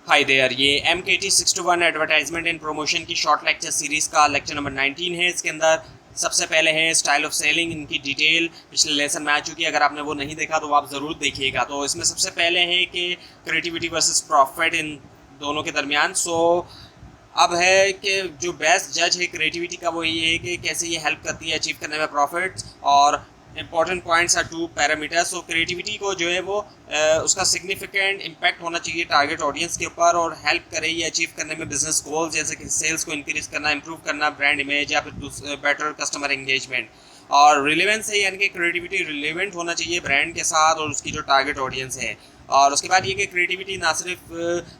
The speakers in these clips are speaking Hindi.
हाय देयर, ये MKT 621 एडवर्टाइजमेंट एंड प्रमोशन की शॉर्ट लेक्चर सीरीज़ का लेक्चर नंबर 19 है। इसके अंदर सबसे पहले है स्टाइल ऑफ सेलिंग। इनकी डिटेल पिछले लेसन में आ चुकी है, अगर आपने वो नहीं देखा तो आप ज़रूर देखिएगा। तो इसमें सबसे पहले है कि क्रिएटिविटी वर्सेस प्रॉफिट इन दोनों के दरमियान। अब है कि जो बेस्ट जज है क्रिएटिविटी का वो ये है कि कैसे ये हेल्प करती है अचीव करने में प्रॉफिट्स। और important points are two parameters. So creativity को जो है वो उसका सिग्निफिकेंट इम्पैक्ट होना चाहिए टारगेट ऑडियंस के ऊपर और हेल्प करे ये अचीव करने में बिजनेस गोल्स, जैसे कि सेल्स को इंक्रीज करना, इंप्रूव करना, ब्रांड इमेज या फिर बेटर कस्टमर एंगेजमेंट। और रिलेवेंस है, यानी कि क्रिएटिविटी रिलेवेंट होना चाहिए ब्रांड के साथ और उसकी जो टारगेट ऑडियंस है। और उसके बाद ये कि क्रिएटिविटी ना सिर्फ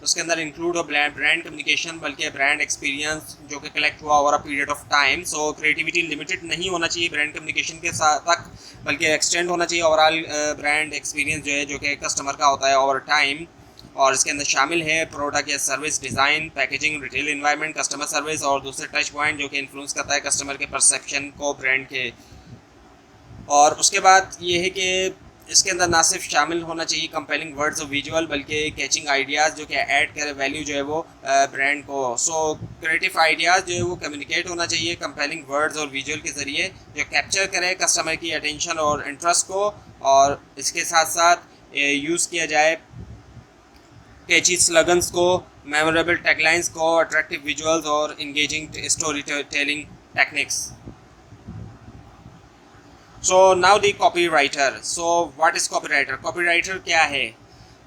उसके अंदर इंक्लूड हो ब्रांड कम्युनिकेशन, बल्कि ब्रांड एक्सपीरियंस जो कि कलेक्ट हुआ over a period of time. So creativity limited नहीं होना चाहिए ब्रांड कम्युनिकेशन के साथ तक, बल्कि एक्सटेंड होना चाहिए ओवरऑल ब्रांड एक्सपीरियंस जो है, जो कि कस्टमर का होता है ओवर टाइम। और इसके अंदर शामिल है प्रोडक्ट या service design, packaging, retail environment, customer service और दूसरे टच पॉइंट जो कि इन्फ्लुएंस करता है कस्टमर के परसेप्शन को ब्रांड के। और उसके बाद ये है कि इसके अंदर ना सिर्फ शामिल होना चाहिए कंपेलिंग वर्ड्स और विजुअल, बल्कि कैचिंग आइडियाज़ जो कि ऐड करे वैल्यू जो है वो ब्रांड को। सो क्रिएटिव आइडियाज़ जो है वो कम्युनिकेट होना चाहिए कंपेलिंग वर्ड्स और विजुअल के ज़रिए, जो कैप्चर करे कस्टमर की अटेंशन और इंटरेस्ट को। और इसके साथ साथ यूज़ किया जाए कैची स्लोगन्स को, मेमोरेबल टैगलाइंस को, अट्रैक्टिव विजुअल्स और engaging story telling techniques. So now the copy writer. So what is copy writer? Copy writer क्या है?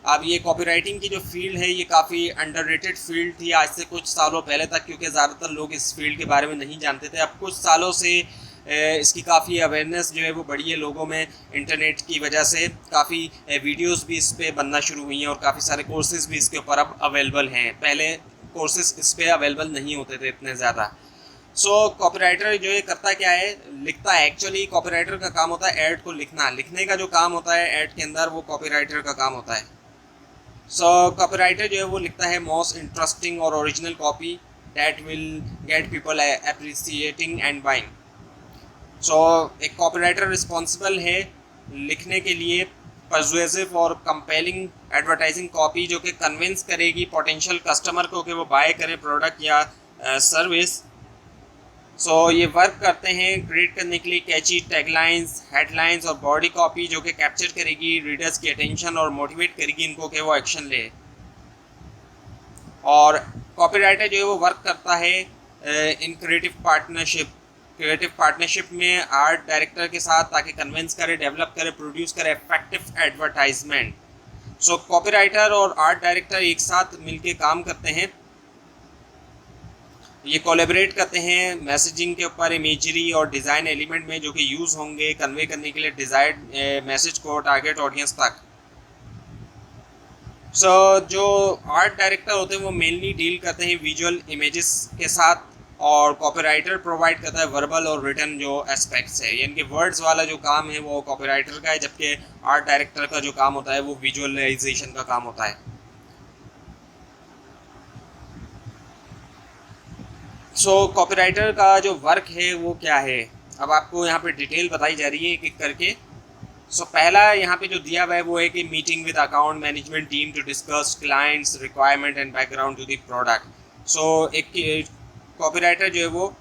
अब ये कॉपी राइटिंग की जो फील्ड है ये काफ़ी अंडररेटेड फील्ड थी आज से कुछ सालों पहले तक, क्योंकि ज़्यादातर लोग इस फील्ड के बारे में नहीं जानते थे। अब कुछ सालों से इसकी काफ़ी अवेयरनेस जो है वो बढ़ी है लोगों में। इंटरनेट की वजह से काफ़ी वीडियोस भी इस पर बनना शुरू हुई हैं और काफ़ी सारे कोर्सेज भी इसके ऊपर अब अवेलेबल हैं। पहले कोर्सेज इस पर अवेलेबल नहीं होते थे इतने ज़्यादा। सो कॉपीराइटर जो ये करता क्या है, लिखता है। एक्चुअली कॉपीराइटर का काम होता है ऐड को लिखना, लिखने का जो काम होता है ऐड के अंदर वो कॉपीराइटर का काम होता है। सो कॉपीराइटर जो है वो लिखता है मोस्ट इंटरेस्टिंग और original copy that will get people appreciating and buying. So एक कॉपीराइटर रिस्पॉन्सिबल है लिखने के लिए परसुएसिव और कंपेलिंग एडवर्टाइजिंग कॉपी जो कि कन्विंस करेगी पोटेंशियल कस्टमर को कि वो बाय करें प्रोडक्ट या सर्विस। सो ये वर्क करते हैं क्रिएट करने के लिए कैची टैगलाइंस, हेडलाइंस और बॉडी कॉपी जो कि कैप्चर करेगी रीडर्स की अटेंशन और मोटिवेट करेगी इनको कि वो एक्शन ले। और कॉपीराइटर जो है वो वर्क करता है इन क्रिएटिव पार्टनरशिप में आर्ट डायरेक्टर के साथ, ताकि कन्विंस करे, डेवलप करे, प्रोड्यूस करे इफेक्टिव एडवर्टाइजमेंट। सो कॉपीराइटर और आर्ट डायरेक्टर एक साथ मिलके काम करते हैं, ये कोलैबोरेट करते हैं मैसेजिंग के ऊपर, इमेजरी और डिज़ाइन एलिमेंट में जो कि यूज़ होंगे कन्वे करने के लिए डिज़ायर्ड मैसेज को टारगेट ऑडियंस तक। सो जो आर्ट डायरेक्टर होते हैं वो मेनली डील करते हैं विजुअल इमेजेस के साथ, और कॉपीराइटर प्रोवाइड करता है वर्बल और रिटन जो एस्पेक्ट्स है, यानी कि वर्ड्स वाला जो काम है वो कॉपीराइटर का है, जबकि आर्ट डायरेक्टर का जो काम होता है वो विजुअलाइजेशन का काम होता है। सो कॉपीराइटर का जो वर्क है वो क्या है, अब आपको यहाँ पे डिटेल बताई जा रही है एक एक करके। सो पहला यहाँ पे जो दिया हुआ है वो है कि meeting with account management team to discuss clients requirement and background to the product. So एक कॉपीराइटर जो है वो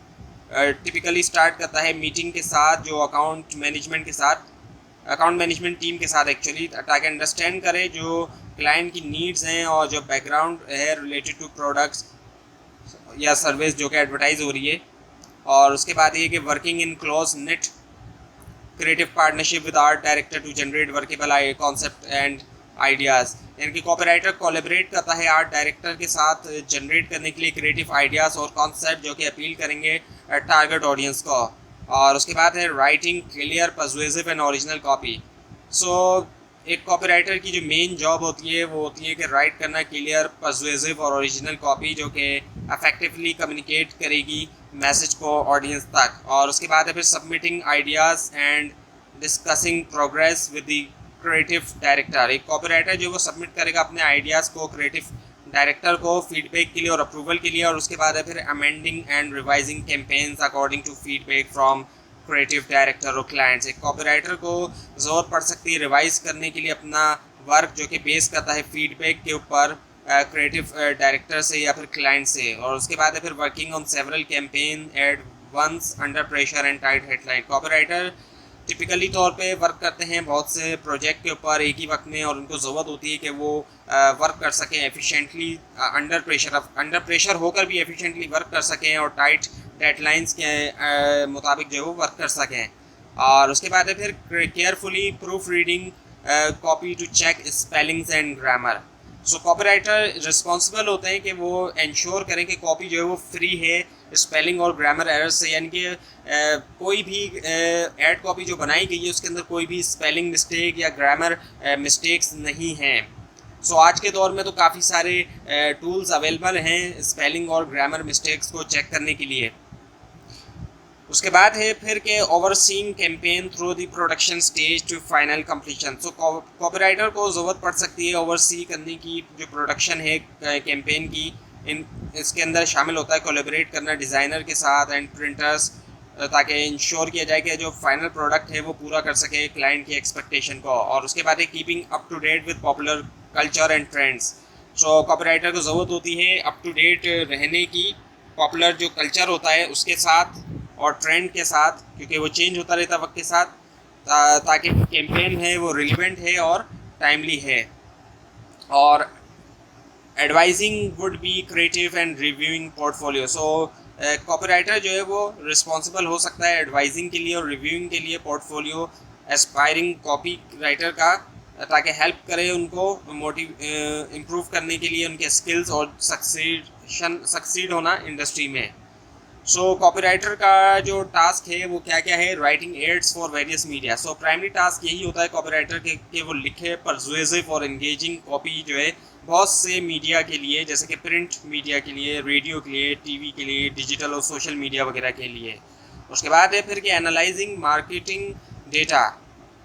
टिपिकली स्टार्ट करता है मीटिंग के साथ, जो अकाउंट मैनेजमेंट टीम के साथ एक्चुअली, ताकि अंडरस्टैंड करे जो क्लाइंट की नीड्स हैं और जो बैकग्राउंड है रिलेटेड टू प्रोडक्ट्स या सर्विस जो कि एडवर्टाइज हो रही है। और उसके बाद ये कि working in close net creative partnership with art director to generate workable concept and ideas, यानी कि कॉपीराइटर कोलैबोरेट करता है आर्ट डायरेक्टर के साथ जनरेट करने के लिए क्रिएटिव आइडियाज़ और कॉन्सेप्ट जो कि अपील करेंगे टारगेट ऑडियंस को। और उसके बाद है writing clear, persuasive and original copy. So एक कॉपीराइटर की जो मेन जॉब होती है वो होती है कि राइट करना क्लियर, पर्सुएसिव और ओरिजिनल कॉपी जो कि अफेक्टिवली कम्युनिकेट करेगी मैसेज को ऑडियंस तक। और उसके बाद है फिर submitting ideas and discussing progress with the creative director. एक कॉपीराइटर जो वो सबमिट करेगा अपने आइडियाज़ को क्रिएटिव डायरेक्टर को फीडबैक के लिए और अप्रूवल के लिए। और उसके बाद है फिर amending and revising campaigns according to feedback from creative director और क्लाइंट्स। एक कॉपीराइटर को ज़रूरत पड़ सकती है रिवाइज करने के लिए अपना वर्क जो कि बेस करता है फीडबैक के ऊपर क्रिएटिव डायरेक्टर से या फिर क्लाइंट से। और उसके बाद है फिर working on several campaign at once under pressure and tight headline. Copywriter typically तौर पे वर्क करते हैं बहुत से प्रोजेक्ट के ऊपर एक ही वक्त में, और उनको ज़रूरत होती है कि वो वर्क कर सकें एफिशिएंटली अंडर प्रेशर होकर भी एफिशिएंटली वर्क कर सकें और टाइट डेडलाइंस के मुताबिक जो है वो वर्क कर सकें। और उसके बाद है फिर carefully proof reading copy to check spellings and grammar. So copywriter responsible होते हैं कि वो इंश्योर करें कि कॉपी जो है वो फ्री है स्पेलिंग और ग्रामर एरर्स से, यानी कि कोई भी एड कॉपी जो बनाई गई है उसके अंदर कोई भी स्पेलिंग मिस्टेक या ग्रामर मिस्टेक्स नहीं हैं। सो आज के दौर में तो काफ़ी सारे टूल्स अवेलेबल हैं स्पेलिंग और ग्रामर मिस्टेक्स को चेक करने के लिए। उसके बाद है फिर के overseeing campaign through the production stage to final completion. So copywriter को ज़रूरत पड़ सकती है ओवरसी करने की, जो प्रोडक्शन है कैंपेन की। इसके अंदर शामिल होता है कोलैबोरेट करना डिज़ाइनर के साथ एंड प्रिंटर्स, ताकि इंश्योर किया जाए कि जो फाइनल प्रोडक्ट है वो पूरा कर सके क्लाइंट की एक्सपेक्टेशन को। और उसके बाद है keeping up to date with popular culture and trends. So copywriter को ज़रूरत होती है अप टू डेट रहने की, पॉपुलर जो कल्चर होता है उसके साथ और ट्रेंड के साथ, क्योंकि वो चेंज होता रहता है वक्त के साथ, ताकि कैंपेन है वो रिलेवेंट है और टाइमली है। और advising would be creative and reviewing portfolio. So copywriter जो है वो रिस्पॉन्सिबल हो सकता है एडवाइजिंग के लिए और रिव्यूइंग के लिए पोर्टफोलियो एस्पायरिंग कॉपी राइटर का, ताकि हेल्प करे उनको इम्प्रूव करने के लिए उनके स्किल्स और सक्सीड होना इंडस्ट्री में। सो कॉपीराइटर का जो टास्क है वो क्या क्या है? Writing ads for various media. So primary task यही होता है कॉपीराइटर के कि वो लिखे परसुएसिव और एंगेजिंग कॉपी जो है बहुत से मीडिया के लिए, जैसे कि प्रिंट मीडिया के लिए, रेडियो के लिए, टीवी के लिए, डिजिटल और सोशल मीडिया वगैरह के लिए। उसके बाद है फिर कि analysing marketing data.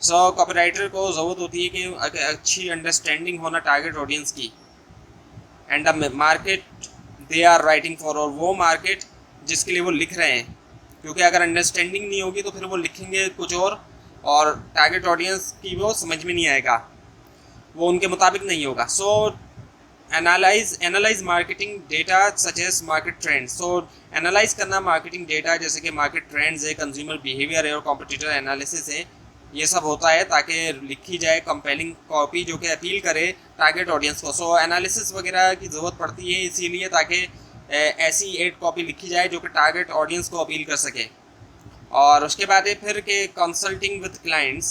So copywriter को ज़रूरत होती है कि अच्छी अंडरस्टैंडिंग होना टारगेट ऑडियंस की and the market they are writing for, और वो मार्केट जिसके लिए वो लिख रहे हैं, क्योंकि अगर अंडरस्टैंडिंग नहीं होगी तो फिर वो लिखेंगे कुछ और टारगेट ऑडियंस की वो समझ में नहीं आएगा, वो उनके मुताबिक नहीं होगा। So analyse marketing data such as market trends. So analyse करना मार्केटिंग डेटा जैसे कि मार्केट ट्रेंड्स है, कंज्यूमर बिहेवियर है और कॉम्पिटिटर एनालिसिस है, ये सब होता है ताकि लिखी जाए कंपेलिंग कॉपी जो कि अपील करे टारगेट ऑडियंस को। सो एनालिसिस वगैरह की ज़रूरत पड़ती है इसीलिए ताकि ऐसी एड कॉपी लिखी जाए जो कि टारगेट ऑडियंस को अपील कर सके। और उसके बाद है फिर के consulting with clients.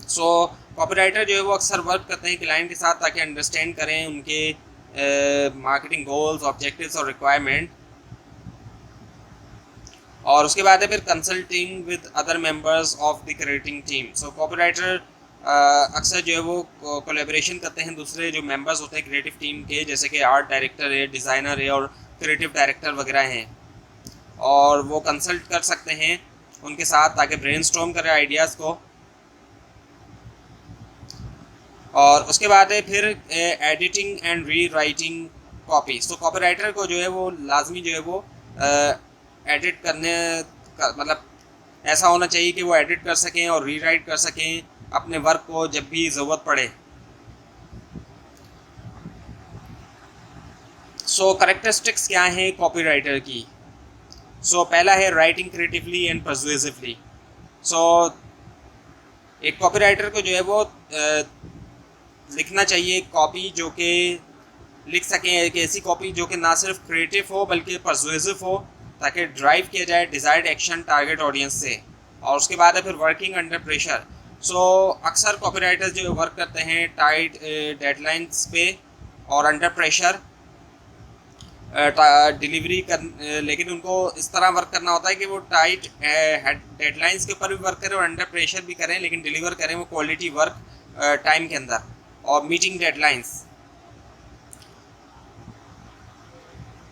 So copywriter जो है वो अक्सर वर्क करते हैं क्लाइंट के साथ ताकि अंडरस्टैंड करें उनके मार्केटिंग गोल्स, ऑब्जेक्टिव्स और रिक्वायरमेंट। और उसके बाद है फिर consulting with other members of the creating team. So copywriter अक्सर जो है वो कोलैबोरेशन करते हैं दूसरे जो मेंबर्स होते हैं क्रिएटिव टीम के, जैसे कि आर्ट डायरेक्टर है, डिज़ाइनर है और क्रिएटिव डायरेक्टर वगैरह हैं, और वो कंसल्ट कर सकते हैं उनके साथ ताकि ब्रेनस्टॉर्म करें आइडियाज़ को। और उसके बाद है फिर editing and re writing copy. So copywriter को जो है वो लाजमी जो है वो एडिट करने का मतलब ऐसा होना चाहिए कि वो एडिट कर सकें और री राइट कर सकें अपने वर्क को जब भी ज़रूरत पड़े। सो कैरेक्टरिस्टिक्स क्या हैं कॉपीराइटर की? सो पहला है राइटिंग क्रिएटिवली एंड परसुएसिवली। सो एक कॉपीराइटर को जो है वो लिखना चाहिए कॉपी जो कि लिख सकें, एक ऐसी कॉपी जो कि ना सिर्फ क्रिएटिव हो बल्कि परसुएसिव हो, ताकि ड्राइव किया जाए डिज़ायर्ड एक्शन टारगेट ऑडियंस से। और उसके बाद है फिर वर्किंग अंडर प्रेशर। सो अक्सर कॉपीराइटर्स जो वर्क करते हैं टाइट डेडलाइंस पे और अंडर प्रेशर डिलीवरी कर, लेकिन उनको इस तरह वर्क करना होता है कि वो टाइट डेडलाइंस के ऊपर भी वर्क करें और अंडर प्रेशर भी करें, लेकिन डिलीवर करें वो क्वालिटी वर्क टाइम के अंदर और मीटिंग डेडलाइंस।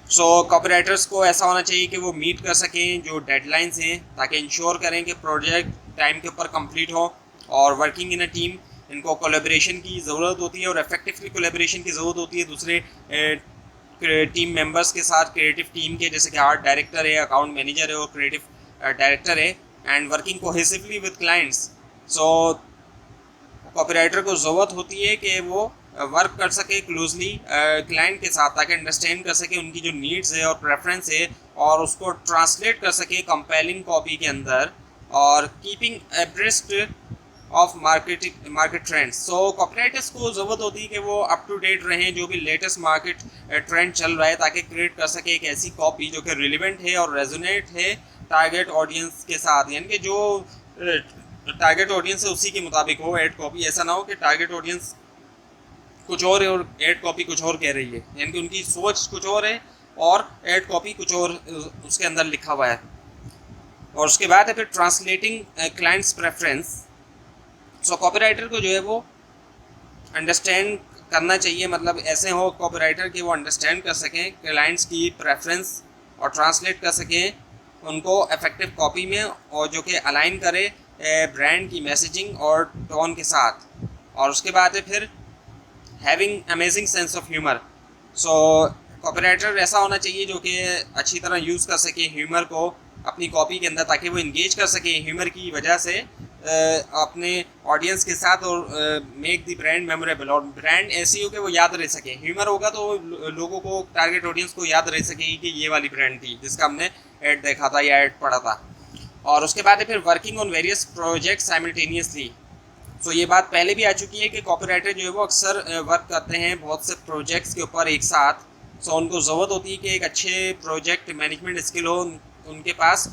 सो कॉपीराइटर्स को ऐसा होना चाहिए कि वो मीट कर सकें जो डेडलाइंस हैं, ताकि इंश्योर करें कि प्रोजेक्ट टाइम के ऊपर कंप्लीट हो। और वर्किंग इन अ टीम, इनको कोलैबोरेशन की ज़रूरत होती है और इफेक्टिवली कोलैबोरेशन की ज़रूरत होती है दूसरे टीम मेंबर्स के साथ, क्रिएटिव टीम के, जैसे कि आर्ट डायरेक्टर है, अकाउंट मैनेजर है और क्रिएटिव डायरेक्टर है, and working cohesively with clients. So copywriter को ज़रूरत होती है कि वो वर्क कर सके क्लोजली क्लाइंट के साथ, ताकि अंडरस्टैंड कर सके उनकी जो नीड्स है और प्रेफरेंस है, और उसको ट्रांसलेट कर सके कंपेलिंग कॉपी के अंदर, और keeping abreast of market trends. So copywriters को ज़रूरत होती है कि वो अप टू डेट रहें, जो भी लेटेस्ट मार्केट ट्रेंड चल रहा है, ताकि क्रिएट कर सके एक ऐसी कॉपी जो कि रिलेवेंट है और रेजोनेट है टारगेट ऑडियंस के साथ, यानी कि जो टारगेट ऑडियंस है उसी के मुताबिक हो एड कॉपी। ऐसा ना हो कि टारगेट ऑडियंस कुछ और है और एड कॉपी कुछ और कह रही है, यानी कि उनकी सोच कुछ और है और एड कॉपी कुछ और उसके अंदर लिखा हुआ है। और उसके बाद है फिर ट्रांसलेटिंग क्लाइंट्स प्रेफरेंस। सो कॉपीराइटर को जो है वो अंडरस्टैंड करना चाहिए, मतलब ऐसे हो कॉपीराइटर कि वो अंडरस्टैंड कर सकें क्लाइंट्स की प्रेफरेंस और ट्रांसलेट कर सकें उनको इफेक्टिव कॉपी में, और जो कि अलाइन करे ब्रांड की मैसेजिंग और टोन के साथ। और उसके बाद है फिर having amazing sense of humour. So copywriter ऐसा होना चाहिए जो कि अच्छी तरह यूज़ कर सके ह्यूमर को अपनी कॉपी के अंदर, ताकि वो इंगेज कर सके ह्यूमर की वजह से अपने ऑडियंस के साथ, और मेक दी ब्रांड मेमोरेबल, और ब्रांड ऐसी हो कि वो याद रह सके। ह्यूमर होगा तो लोगों को, टारगेट ऑडियंस को याद रह सकेगी कि ये वाली ब्रांड थी जिसका हमने ऐड देखा था या ऐड पढ़ा था। और उसके बाद है फिर working on various project simultaneously. So ये बात पहले भी आ चुकी है कि कॉपीराइटर जो है वो अक्सर वर्क करते हैं बहुत से प्रोजेक्ट्स के ऊपर एक साथ। सो उनको ज़रूरत होती है कि एक अच्छे प्रोजेक्ट मैनेजमेंट स्किल हो उनके पास,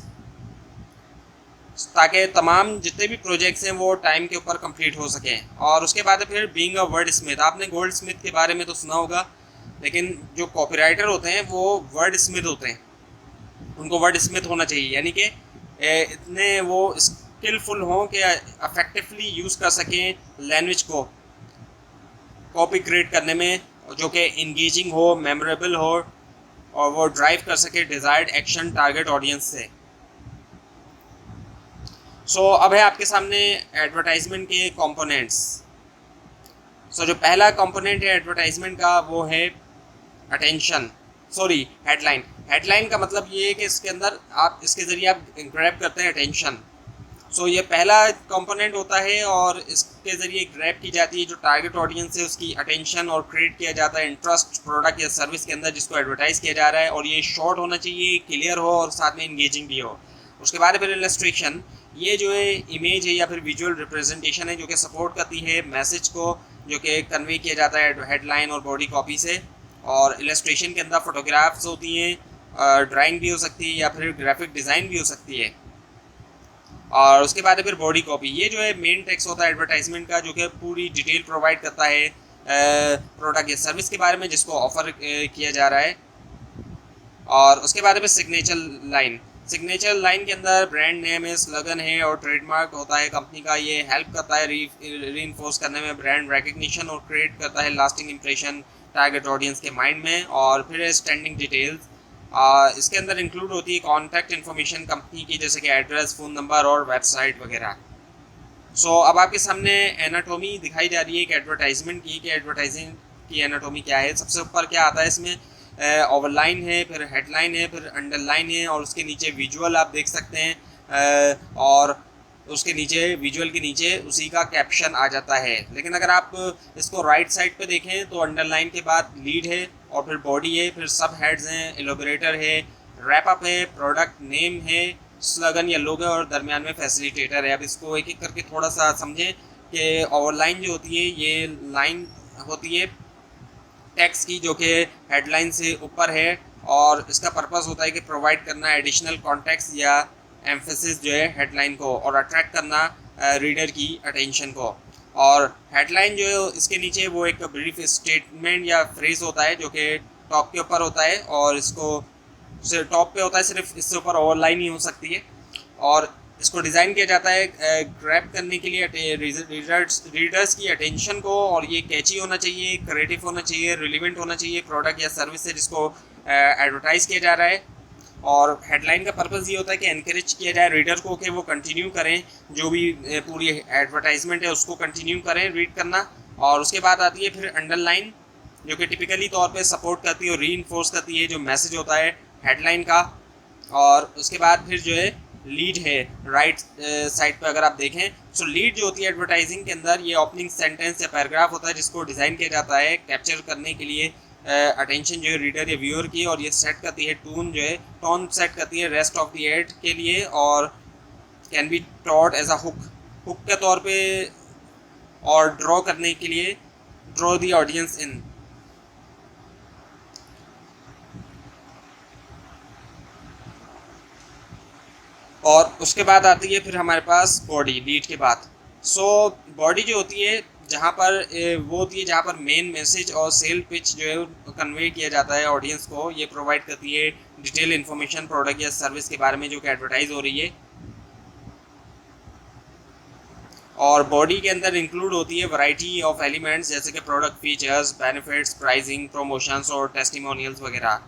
ताकि तमाम जितने भी प्रोजेक्ट्स हैं वो टाइम के ऊपर कंप्लीट हो सकें। और उसके बाद फिर बीइंग अ वर्ड स्मिथ। आपने गोल्ड स्मिथ के बारे में तो सुना होगा, लेकिन जो कॉपीराइटर होते हैं वो वर्ड स्मिथ होते हैं, उनको वर्ड स्मिथ होना चाहिए, यानी कि इतने वो स्किलफुल हों कि अफेक्टिवली यूज़ कर सकें लैंग्वेज को कॉपी क्रिएट करने में, जो कि इंगेजिंग हो, मेमोरेबल हो, और वो ड्राइव कर सके डिज़ायर्ड एक्शन टारगेट ऑडियंस से। सो अब है आपके सामने एडवर्टाइजमेंट के कंपोनेंट्स। सो जो पहला कंपोनेंट है एडवर्टाइजमेंट का वो है अटेंशन, हेडलाइन। हेडलाइन का मतलब ये है कि इसके अंदर आप, इसके ज़रिए आप ग्रैब करते हैं अटेंशन। सो ये पहला कंपोनेंट होता है, और इसके ज़रिए ग्रैब की जाती है जो टारगेट ऑडियंस है उसकी अटेंशन, और क्रिएट किया जाता है इंटरेस्ट प्रोडक्ट या सर्विस के अंदर जिसको एडवर्टाइज़ किया जा रहा है। और ये शॉर्ट होना चाहिए, क्लियर हो, और साथ में इंगेजिंग भी हो। उसके बाद फिर इलस्ट्रेशन, ये जो है इमेज है या फिर विजुअल रिप्रेजेंटेशन है जो कि सपोर्ट करती है मैसेज को, जो कि कन्वे किया जाता है हेडलाइन और बॉडी कॉपी से। और इलस्ट्रेशन के अंदर फोटोग्राफ्स होती हैं, ड्राइंग भी हो सकती है या फिर ग्राफिक डिज़ाइन भी हो सकती है। और उसके बाद फिर बॉडी कॉपी, ये जो है मेन टेक्स्ट होता है एडवर्टाइजमेंट का, जो कि पूरी डिटेल प्रोवाइड करता है प्रोडक्ट या सर्विस के बारे में जिसको ऑफर किया जा रहा है। और उसके बाद फिर सिग्नेचर लाइन। सिग्नेचर लाइन के अंदर ब्रांड नेम है, स्लोगन है और ट्रेडमार्क होता है कंपनी का। ये हेल्प करता है रीइंफोर्स करने में ब्रांड रिकग्निशन, और क्रिएट करता है लास्टिंग इंप्रेशन टारगेट ऑडियंस के माइंड में। और फिर स्टैंडिंग डिटेल्स, इसके अंदर इंक्लूड होती है कॉन्टैक्ट इन्फॉर्मेशन कंपनी की, जैसे कि एड्रेस, फ़ोन नंबर और वेबसाइट वगैरह। सो अब आपके सामने एनाटॉमी दिखाई जा रही है एक एडवर्टाइजमेंट की, कि एडवर्टाइजिंग की एनाटॉमी क्या है। सबसे ऊपर क्या आता है इसमें, ओवरलाइन है, फिर हेडलाइन है, फिर अंडरलाइन है, और उसके नीचे विजुअल आप देख सकते हैं, और उसके नीचे विजुअल के नीचे उसी का कैप्शन आ जाता है। लेकिन अगर आप इसको राइट साइड पे देखें तो अंडरलाइन के बाद लीड है, और फिर बॉडी है, फिर सब हेड्स हैं, एलोबरेटर है, रैप अप है, प्रोडक्ट नेम है, स्लोगन या लोगो, और दरमियान में फैसिलिटेटर है। अब इसको एक एक करके थोड़ा सा समझें कि ओवरलाइन जो होती है ये लाइन होती है टेक्स्ट की, जो कि हेडलाइन से ऊपर है, और इसका पर्पस होता है कि प्रोवाइड करना एडिशनल कॉन्टेक्स्ट या एम्फेसिस जो है हेडलाइन को, और अट्रैक्ट करना रीडर की अटेंशन को। और हेडलाइन जो है इसके नीचे वो एक ब्रीफ स्टेटमेंट या फ्रेज होता है जो कि टॉप के ऊपर होता है, और इसको टॉप पे होता है, सिर्फ इससे ऊपर ओवरलाइन ही हो सकती है। और इसको डिज़ाइन किया जाता है ग्रैब करने के लिए रीडर्स की अटेंशन को, और ये कैची होना चाहिए, क्रिएटिव होना चाहिए, रिलेवेंट होना चाहिए प्रोडक्ट या सर्विस से जिसको एडवर्टाइज़ किया जा रहा है। और हेडलाइन का पर्पस ये होता है कि एनकरेज किया जाए रीडर को कि वो कंटिन्यू करें, जो भी पूरी एडवर्टाइजमेंट है उसको कंटिन्यू करें रीड करना। और उसके बाद आती है फिर अंडरलाइन, जो कि टिपिकली तौर पे सपोर्ट करती है और रीइंफोर्स करती है जो मैसेज होता है हेडलाइन का। और उसके बाद फिर जो है लीड है राइट साइड पे अगर आप देखें, सो लीड जो होती है एडवर्टाइजिंग के अंदर ये ओपनिंग सेंटेंस या पैराग्राफ होता है जिसको डिज़ाइन किया जाता है कैप्चर करने के लिए अटेंशन जो है रीडर या व्यूअर की, और ये सेट करती है टोन सेट करती है रेस्ट ऑफ द एड के लिए, और can be taught as a hook के तौर पे, और ड्रॉ करने के लिए ड्रॉ द ऑडियंस इन। और उसके बाद आती है फिर हमारे पास बॉडी लीड के बाद। सो बॉडी जो होती है जहाँ पर वो होती है जहाँ पर मेन मैसेज और सेल पिच जो है कन्वे किया जाता है ऑडियंस को, ये प्रोवाइड करती है डिटेल इन्फॉर्मेशन प्रोडक्ट या सर्विस के बारे में जो कि एडवर्टाइज हो रही है। और बॉडी के अंदर इंक्लूड होती है वैरायटी ऑफ एलिमेंट्स जैसे कि product features, benefits, pricing, promotions और टेस्टिमोनियल्स वगैरह।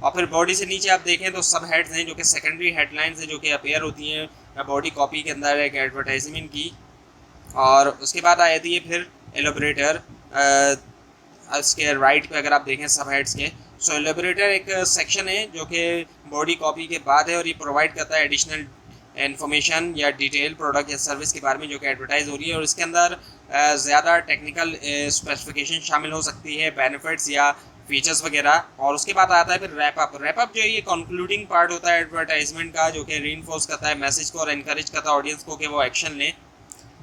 और फिर बॉडी से नीचे आप देखें तो सब हेड्स हैं जो कि सेकेंडरी हेडलाइंस हैं जो कि अपेयर होती हैं बॉडी कॉपी के अंदर एक एडवर्टाइजमेंट की। और उसके बाद आ जाती है फिर एलोबरेटर, इसके राइट पे अगर आप देखें सब हेड्स के। सो एलोबरेटर एक सेक्शन है जो कि बॉडी कॉपी के बाद है और ये प्रोवाइड करता है एडिशनल इन्फॉर्मेशन या डिटेल प्रोडक्ट या सर्विस के बारे में जो कि एडवर्टाइज हो रही है, और इसके अंदर ज़्यादा टेक्निकल स्पेसिफिकेशन शामिल हो सकती है, बेनिफिट्स या फीचर्स वगैरह। और उसके बाद आता है फिर रैपअप। रैपअप जो है ये कंक्लूडिंग पार्ट होता है एडवर्टाइजमेंट का, जो कि रीइंफोर्स करता है मैसेज को और इनकरेज करता है ऑडियंस को कि वो एक्शन लें।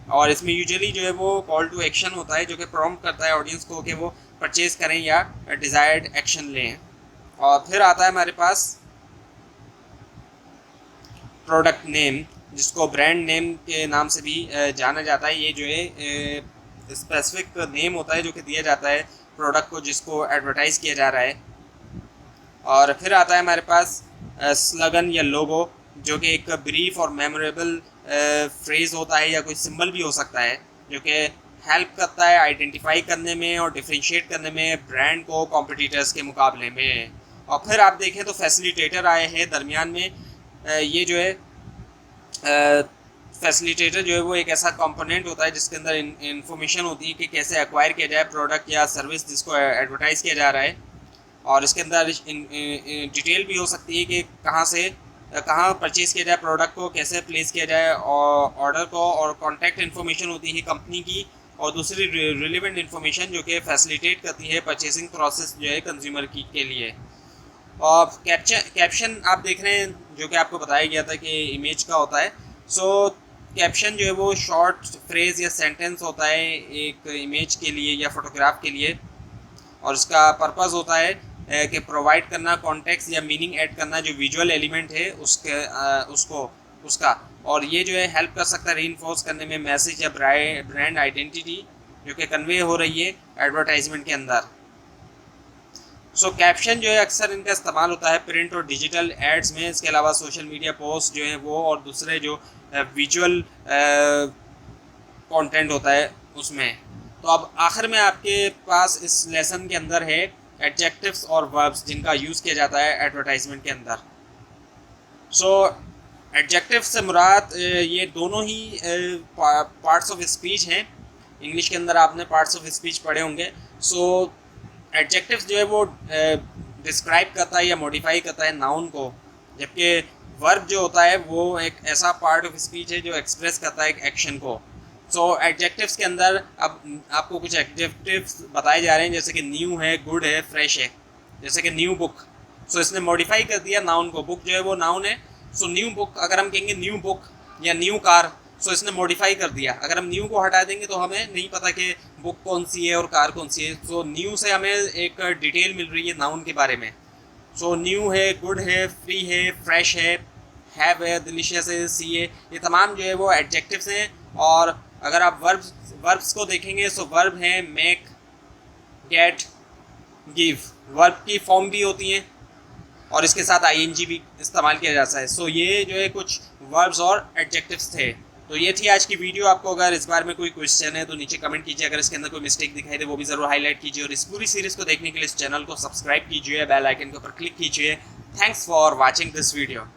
और इसमें यूजुअली जो है वो कॉल टू एक्शन होता है जो कि प्रॉम्प्ट करता है ऑडियंस को कि वो परचेज करें या डिज़ायर्ड एक्शन लें। और फिर आता है हमारे पास प्रोडक्ट नेम, जिसको ब्रांड नेम के नाम से भी जाना जाता है। ये जो है स्पेसिफिक नेम होता है जो कि दिया जाता है प्रोडक्ट को जिसको एडवर्टाइज किया जा रहा है। और फिर आता है हमारे पास स्लोगन या लोगो, जो कि एक ब्रीफ और मेमोरेबल फ्रेज होता है या कोई सिंबल भी हो सकता है जो कि हेल्प करता है आइडेंटिफाई करने में और डिफरेंशिएट करने में ब्रांड को कॉम्पिटिटर्स के मुकाबले में। और फिर आप देखें तो फैसिलिटेटर आए हैं दरमियान में। ये जो है फैसिलिटेटर जो है वो एक ऐसा कंपोनेंट होता है जिसके अंदर इंफॉर्मेशन होती है कि कैसे एक्वायर किया जाए प्रोडक्ट या सर्विस जिसको एडवर्टाइज़ किया जा रहा है। और इसके अंदर डिटेल भी हो सकती है कि कहाँ परचेज़ किया जाए प्रोडक्ट को, कैसे प्लेस किया जाए और ऑर्डर को, और कॉन्टैक्ट इन्फॉर्मेशन होती है कंपनी की, और दूसरी रिलेवेंट इन्फॉर्मेशन जो कि फैसिलिटेट करती है परचेसिंग प्रोसेस जो है कंज्यूमर की के लिए। और कैप्शन आप देख रहे हैं जो कि आपको बताया गया था कि इमेज का होता है। सो कैप्शन जो है वो शॉर्ट फ्रेज या सेंटेंस होता है एक इमेज के लिए या फोटोग्राफ के लिए, और इसका पर्पस होता है कि प्रोवाइड करना कॉन्टेक्स्ट या मीनिंग ऐड करना जो विजुअल एलिमेंट है उसका। और ये जो है हेल्प कर सकता है रीइंफोर्स करने में मैसेज या ब्रांड आइडेंटिटी जो कि कन्वे हो रही है एडवर्टाइजमेंट के अंदर। सो कैप्शन जो है अक्सर इनका इस्तेमाल होता है प्रिंट और डिजिटल एड्स में, इसके अलावा सोशल मीडिया पोस्ट जो है वो, और दूसरे जो विजुअल कंटेंट होता है उसमें। तो अब आखिर में आपके पास इस लेसन के अंदर है एडजेक्टिव्स और वर्ब्स जिनका यूज़ किया जाता है एडवर्टाइजमेंट के अंदर। सो एडजेक्टिव से मुराद ये दोनों ही पार्ट्स ऑफ स्पीच हैं। इंग्लिश के अंदर आपने पार्ट्स ऑफ स्पीच पढ़े होंगे। सो एडजेक्टिव्स जो है वो डिस्क्राइब करता है या मॉडिफाई करता है नाउन को, जबकि वर्ब जो होता है वो एक ऐसा पार्ट ऑफ स्पीच है जो एक्सप्रेस करता है एक एक्शन को। सो एडजेक्टिव्स के अंदर अब आपको कुछ एडजेक्टिव्स बताए जा रहे हैं जैसे कि न्यू है, गुड है, फ्रेश है। जैसे कि न्यू बुक, सो इसने मॉडिफाई कर दिया नाउन को, बुक जो है वो नाउन है। सो न्यू बुक, अगर हम कहेंगे न्यू बुक या न्यू कार, सो इसने मॉडिफाई कर दिया। अगर हम न्यू को हटा देंगे तो हमें नहीं पता कि बुक कौन सी है और कार कौन सी है। सो न्यू से हमें एक डिटेल मिल रही है नाउन के बारे में। सो न्यू है, गुड है, फ्री है, फ्रेश है, हैव है, डिलीशियस है, सी है, ये तमाम जो है वो एडजेक्टिव्स हैं। और अगर आप वर्ब्स को देखेंगे सो वर्ब हैं मेक, गेट, गिव। वर्ब की फॉर्म भी होती हैं और इसके साथ आईएनजी भी इस्तेमाल किया जाता है। सो ये जो है कुछ वर्ब्स और एडजेक्टिव्स थे। तो ये थी आज की वीडियो। आपको अगर इस बारे में कोई क्वेश्चन है तो नीचे कमेंट कीजिए। अगर इसके अंदर कोई मिस्टेक दिखाई दे वो भी ज़रूर हाईलाइट कीजिए। और इस पूरी सीरीज़ को देखने के लिए इस चैनल को सब्सक्राइब कीजिए, बेल आइकन के ऊपर क्लिक कीजिए। Thanks for watching this video.